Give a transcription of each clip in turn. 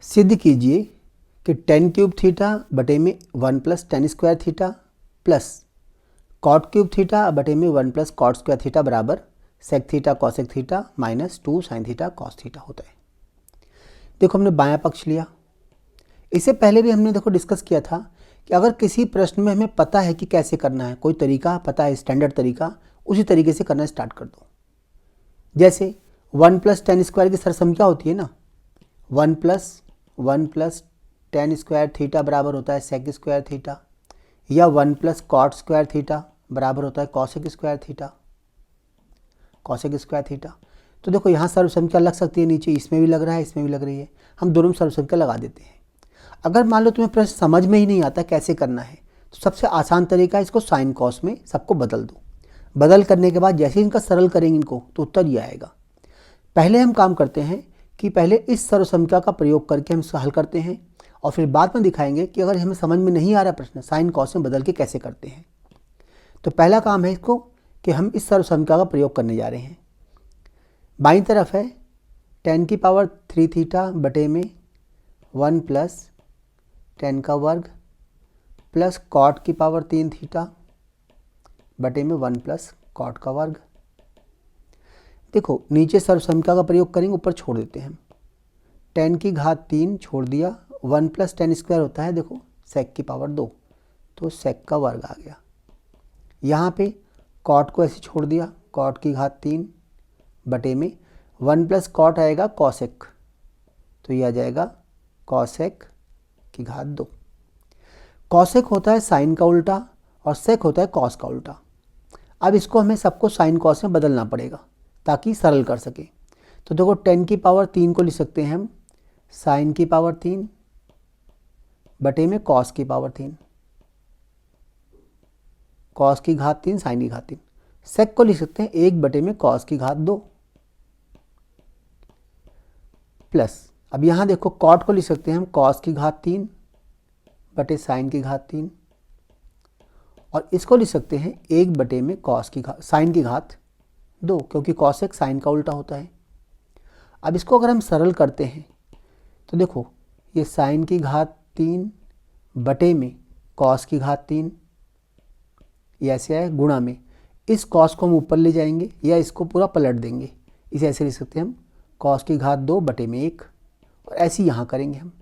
सिद्ध कीजिए कि टेन क्यूब थीटा बटे में 1 plus ten square theta plus cot cube theta बटे में 1 प्लस कॉट स्क्वायर थीटा बराबर sec theta cosec theta minus 2 sine theta cos theta होता है। देखो हमने बायां पक्ष लिया। इससे पहले भी हमने देखो डिस्कस किया था कि अगर किसी प्रश्न में हमें पता है कि कैसे करना है, कोई तरीका पता है, स्टैंडर्ड तरीका, उसी तरीके से करना स्टार्ट कर दो। जैसे 1 प्लस टेन स्क्वायर की सरसम क्या होती है ना, 1 प्लस टेन स्क्वायर थीटा बराबर होता है सेक स्क्वायर थीटा, या 1 प्लस कॉट स्क्वायर थीटा बराबर होता है कॉसेक स्क्वायर थीटा। तो देखो यहाँ सर्वसंख्या लग सकती है, नीचे इसमें भी लग रहा है, इसमें भी लग रही है, हम दोनों में सर्वसंख्या लगा देते हैं। अगर मान लो तुम्हें प्रश्न समझ में ही नहीं आता कैसे करना है, तो सबसे आसान तरीका है इसको साइन कॉस में सबको बदल दो। बदल करने के बाद जैसे ही इनका सरल करेंगे इनको, तो उत्तर ये आएगा। पहले हम काम करते हैं कि पहले इस सर्वसंख्या का प्रयोग करके हम इसको हल करते हैं, और फिर बाद में दिखाएंगे कि अगर हमें समझ में नहीं आ रहा प्रश्न, साइन कॉस में बदल के कैसे करते हैं। तो पहला काम है इसको कि हम इस सर्वसंख्या का प्रयोग करने जा रहे हैं। बाईं तरफ है 10 की पावर 3 थीटा बटे में 1 प्लस 10 का वर्ग प्लस कॉट की पावर 3 थीटा बटे में 1 प्लस कॉट का वर्ग। देखो नीचे सर्वसंख्या का प्रयोग करेंगे, ऊपर छोड़ देते हैं हम। 10 की घात 3 छोड़ दिया, 1 प्लस टेन स्क्वायर होता है देखो सेक की पावर 2, तो सेक का वर्ग आ गया। यहाँ पे कॉट को ऐसे छोड़ दिया, कॉट की घात 3 बटे में 1 प्लस कॉट आएगा कॉसेक, तो ये आ जाएगा कॉसेक की घात 2। कॉसेक होता है साइन का उल्टा और सेक होता है कॉस का उल्टा। अब इसको हमें सबको साइन कॉस में बदलना पड़ेगा ताकि सरल कर सके। तो देखो 10 की पावर 3 को लिख सकते हैं हम साइन की पावर 3 बटे में कॉस की पावर 3, कॉस की घात 3 साइन की घात 3। सेक को लिख सकते हैं 1 बटे में कॉस की घात 2 प्लस, अब यहाँ देखो कॉट को लिख सकते हैं हम कॉस की घात 3 बटे साइन की घात 3, और इसको लिख सकते हैं 1 बटे में कॉस की घात साइन की घात 2, क्योंकि कॉसेक साइन का उल्टा होता है। अब इसको अगर हम सरल करते हैं तो देखो ये साइन की घात 3 बटे में कॉस की घात 3, ये ऐसे है गुणा में, इस कॉस को हम ऊपर ले जाएंगे या इसको पूरा पलट देंगे, इसे ऐसे लिख सकते हैं हम कॉस की घात 2 बटे में 1, और ऐसे यहाँ करेंगे हम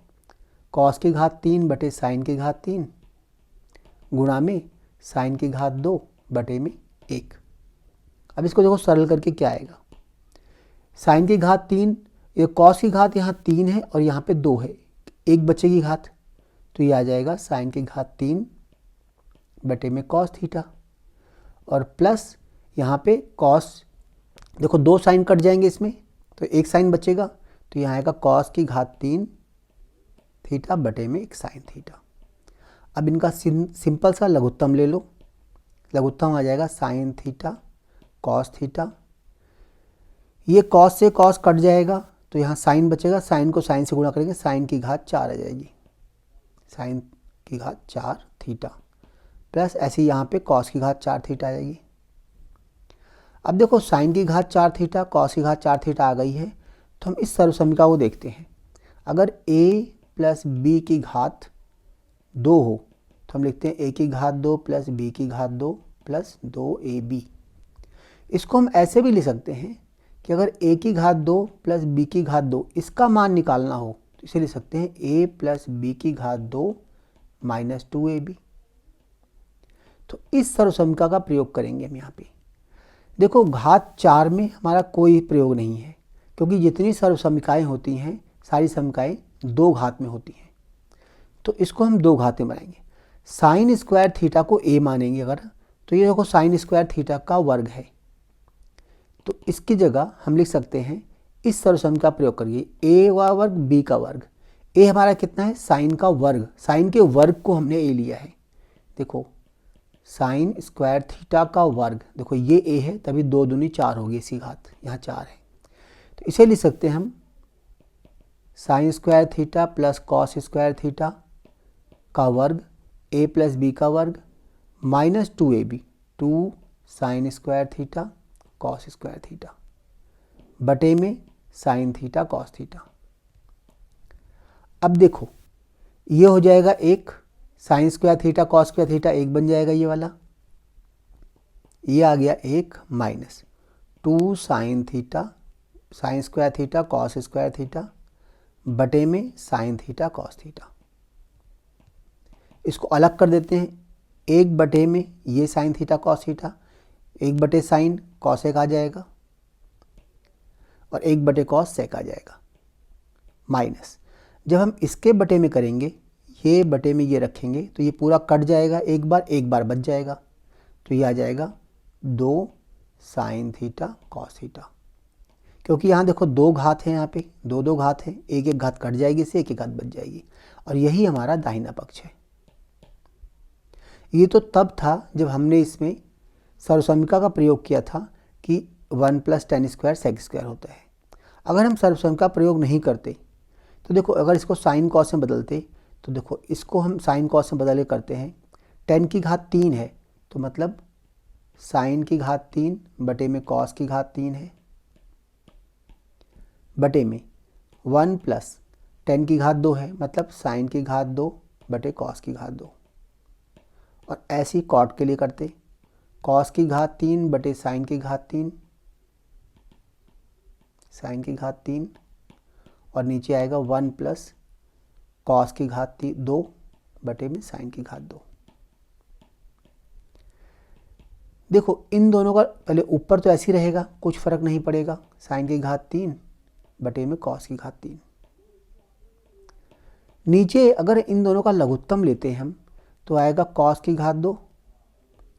कॉस की घात 3 बटे साइन की घात 3 गुणा में साइन की घात 2 बटे में 1। अब इसको देखो सरल करके क्या आएगा, साइन की घात 3, ये कॉस की घात यहाँ 3 है और यहाँ पे 2 है, एक बचेगी घात, तो ये आ जाएगा साइन की घात 3 बटे में कॉस थीटा, और प्लस यहाँ पे कॉस, देखो 2 साइन कट जाएंगे इसमें तो एक साइन बचेगा, तो यहाँ आएगा कॉस की घात 3 थीटा बटे में 1 साइन थीटा। अब इनका सिंपल सा लघुत्तम ले लो, लघुत्तम आ जाएगा साइन थीटा कॉस थीटा, ये कॉस से कॉस कट जाएगा तो यहाँ साइन बचेगा, साइन को साइन से गुणा करेंगे, साइन की घात 4 आ जाएगी, साइन की घात 4 थीटा, प्लस ऐसे यहाँ पे कॉस की घात 4 थीटा आ जाएगी। अब देखो साइन की घात 4 थीटा कॉस की घात 4 थीटा आ गई है, तो हम इस सर्वसंख्या को देखते हैं। अगर a प्लस बी की घात 2 हो तो हम लिखते हैं a की घात 2 प्लस b की घात 2 प्लस 2ab। इसको हम ऐसे भी लिख सकते हैं कि अगर a की घात 2 प्लस b की घात 2 इसका मान निकालना हो तो इसे लिख सकते हैं a प्लस b की घात 2 माइनस 2ab। तो इस सर्वसंख्या का प्रयोग करेंगे हम यहाँ पे। देखो घात 4 में हमारा कोई प्रयोग नहीं है, क्योंकि जितनी सर्वसंख्याएँ होती हैं सारी संख्याएँ 2 घात में होती हैं, तो इसको हम 2 घात में बनाएंगे। साइन स्क्वायर थीटा को a मानेंगे अगर, तो ये देखो साइन स्क्वायर थीटा का वर्ग है, तो इसकी जगह हम लिख सकते हैं इस सर्वसंख्या का प्रयोग करिए a का वर्ग b का वर्ग। a हमारा कितना है, साइन का वर्ग, साइन के वर्ग को हमने a लिया है। देखो साइन स्क्वायर थीटा का वर्ग, देखो ये a है तभी 2 दूनी 4 होगी, इसी घात यहाँ 4 है, तो इसे लिख सकते हैं हम sine square theta plus cos square theta का वर्ग a प्लस बी का वर्ग minus 2ab, 2 sine square theta cos square theta बटे में साइन थीटा कॉस थीटा। अब देखो ये हो जाएगा एक sine square theta cos square theta एक बन जाएगा ये वाला, ये आ गया एक minus 2 sine theta sine square theta cos square theta बटे में साइन थीटा कॉस थीटा। इसको अलग कर देते हैं, एक बटे में ये साइन थीटा कॉस थीटा, एक बटे साइन कॉसेक आ जाएगा और एक बटे कॉस सेक आ जाएगा, माइनस जब हम इसके बटे में करेंगे ये बटे में ये रखेंगे तो ये पूरा कट जाएगा, एक बार बच जाएगा, तो ये आ जाएगा 2 साइन थीटा कॉस थीटा। क्योंकि यहाँ देखो दो घात हैं, यहाँ पे दो घात हैं, एक घात कट जाएगी, इससे एक घात बच जाएगी और यही हमारा दाहिना पक्ष है। ये तो तब था जब हमने इसमें सर्वसम्मिका का प्रयोग किया था कि 1 + tan स्क्वायर सेक स्क्वायर होता है। अगर हम सर्वसम्मिका का प्रयोग नहीं करते तो देखो अगर इसको साइन कॉस में बदलते तो देखो इसको हम साइन कॉस में बदल के करते हैं, tan की घात 3 है तो मतलब साइन की घात 3 बटे में कॉस की घात 3 है, बटे में 1 + tan की घात 2 है मतलब साइन की घात 2 बटे कॉस की घात 2। और ऐसे ही कॉट के लिए करते, कॉस की घात 3 बटे साइन की घात 3, साइन की घात 3 और नीचे आएगा 1 + कॉस की घात 2 बटे में साइन की घात 2। देखो इन दोनों का पहले ऊपर तो ऐसे ही रहेगा, कुछ फर्क नहीं पड़ेगा, साइन की घात 3 बटे में कॉस की घात 3। नीचे अगर इन दोनों का लघुत्तम लेते हैं हम तो आएगा कॉस की घात 2,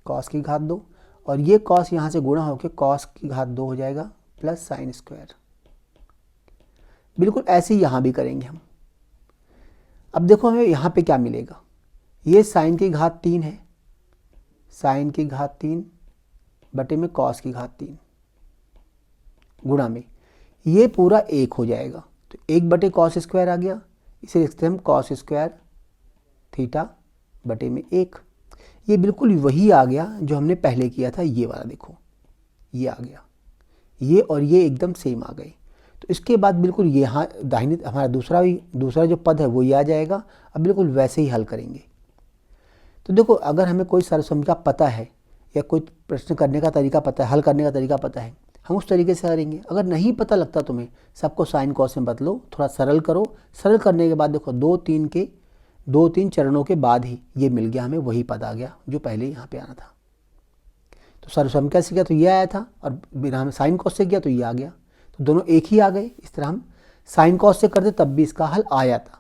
कॉस की घात 2 और ये कॉस यहाँ से गुणा होकर कॉस की घात 2 हो जाएगा प्लस साइन स्क्वायर। बिल्कुल ऐसे ही यहाँ भी करेंगे हम। अब देखो हमें यहाँ पे क्या मिलेगा, ये साइन की घात 3 है, साइन की घात 3 बटे में कॉस की घात 3 गुणा में ये पूरा 1 हो जाएगा तो 1 बटे कॉस स्क्वायर आ गया, इसे लिखते हैं हम कॉस स्क्वायर थीटा बटे में 1। ये बिल्कुल वही आ गया जो हमने पहले किया था, ये वाला देखो ये आ गया, ये और ये एकदम सेम आ गए। तो इसके बाद बिल्कुल यहाँ दाहिनी हमारा दूसरा जो पद है वो ये आ जाएगा। अब बिल्कुल वैसे ही हल करेंगे। तो देखो अगर हमें कोई सर्वसम्मिका पता है या कोई प्रश्न करने का तरीका पता है, हल करने का तरीका पता है, हम उस तरीके से करेंगे। अगर नहीं पता लगता तुम्हें, सबको साइन कॉस में बदलो, थोड़ा सरल करो। सरल करने के बाद देखो 2-3 चरणों के बाद ही ये मिल गया, हमें वही पद आ गया जो पहले यहाँ पे आना था। तो सर्वसम्मिका से किया तो ये आया था और बिना हम साइन कॉस से किया तो ये आ गया, तो दोनों एक ही आ गए। इस तरह हम साइन कॉस से करते तब भी इसका हल आया था।